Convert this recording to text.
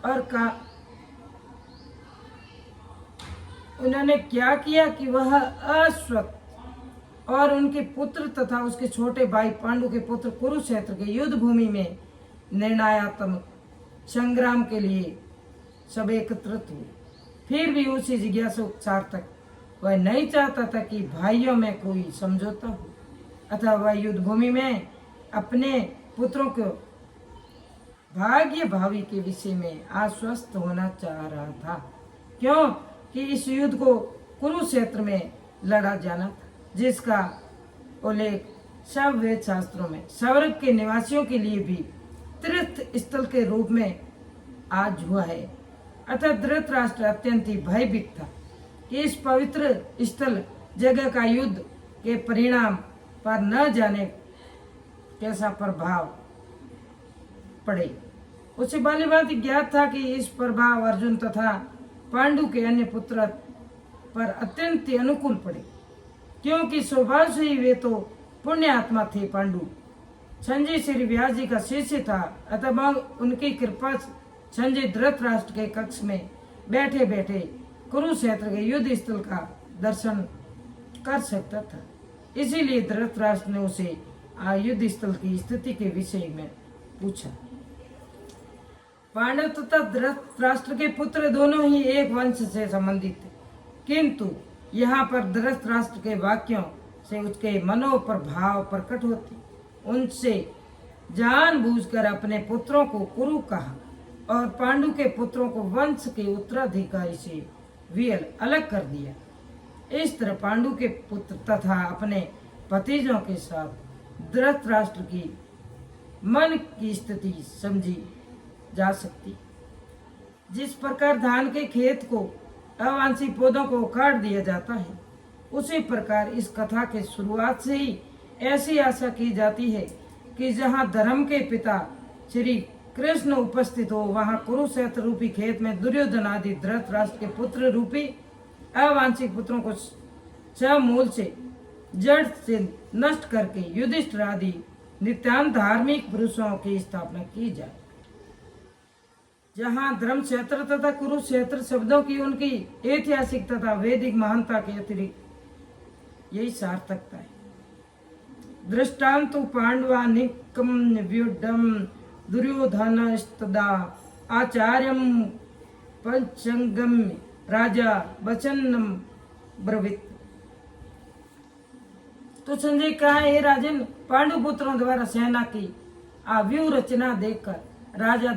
और उन्होंने क्या किया कि वह अश्वत्थ और उनके पुत्र तथा उसके छोटे भाई पांडु के पुत्र कुरुक्षेत्र के युद्ध भूमि में निर्णयात्मक संग्राम के लिए सब एकत्रित हुए। फिर भी उसी जिज्ञासु सार्थक वह नहीं चाहता था कि भाइयों में कोई समझौता हो, अतः वह युद्ध भूमि में अपने पुत्रों को भाग्य भावी के विषय में आश्वस्त होना चाह रहा था। क्यों कि इस युद्ध को कुरुक्षेत्र में लड़ा जाना था, जिसका उल्लेख सब वेद शास्त्रों में स्वर्ग के निवासियों के लिए भी तीर्थ स्थल के रूप में आज हुआ है। अतः धृतराष्ट्र अत्यंत ही भयभीत था कि इस पवित्र स्थल जगह का युद्ध के परिणाम पर न जाने कैसा प्रभाव पड़े। उसे भली भांति ज्ञात था कि इस प्रभाव अर्जुन तथा पांडु के अन्य पुत्र पर अत्यंत अनुकूल पड़े, क्योंकि स्वभाव से ही वे तो पुण्य आत्मा थे। पांडु संजय श्री व्यास जी का शिष्य था, अतः उनकी कृपा संजय धृतराष्ट्र के कक्ष में बैठे बैठे कुरुक्षेत्र के युद्ध स्थल का दर्शन कर सकता था। इसीलिए धृतराष्ट्र ने उसे युद्ध स्थल की स्थिति के विषय में पूछा। पांडव तथा धृतराष्ट्र के पुत्र दोनों ही एक वंश से संबंधित थे, किंतु यहाँ पर धृतराष्ट्र के वाक्यों से उसके मनोप्रभाव प्रकट होते। उनसे जानबूझकर अपने पुत्रों को कुरु कहा और पांडु के पुत्रों को वंश के उत्तराधिकारी से भी अलग कर दिया। इस तरह पांडु के पुत्र तथा अपने भतीजों के साथ धृतराष्ट्र की मन की स्थिति समझी जा सकती। जिस प्रकार धान के खेत को अवांछित पौधों को उखाड़ दिया जाता है, उसी प्रकार इस कथा के शुरुआत से ही ऐसी आशा की जाती है कि जहाँ धर्म के पिता श्री कृष्ण उपस्थित हो, वहाँ कुरुक्षेत्र रूपी खेत में दुर्योधन आदि धृतराष्ट्र के पुत्र रूपी अवांछित पुत्रों को समूल से जड़ से नष्ट करके युधिष्ठिर आदि नित्यान्त धार्मिक पुरुषों की स्थापना की जाए। जहाँ धर्म क्षेत्र तथा कुरुक्षेत्र शब्दों की उनकी ऐतिहासिक तथा वैदिक महानता के अतिरिक्त यही सार्थकता है। दृष्टांतु पांडवानिकम व्युडम दुर्योधनस्तदा आचार्यम पंचंगम राजा वचनम ब्रवीत। तो संजय कहा, हे राजन, पांडु पुत्रों द्वारा सेना की व्यूह रचना देखकर राजा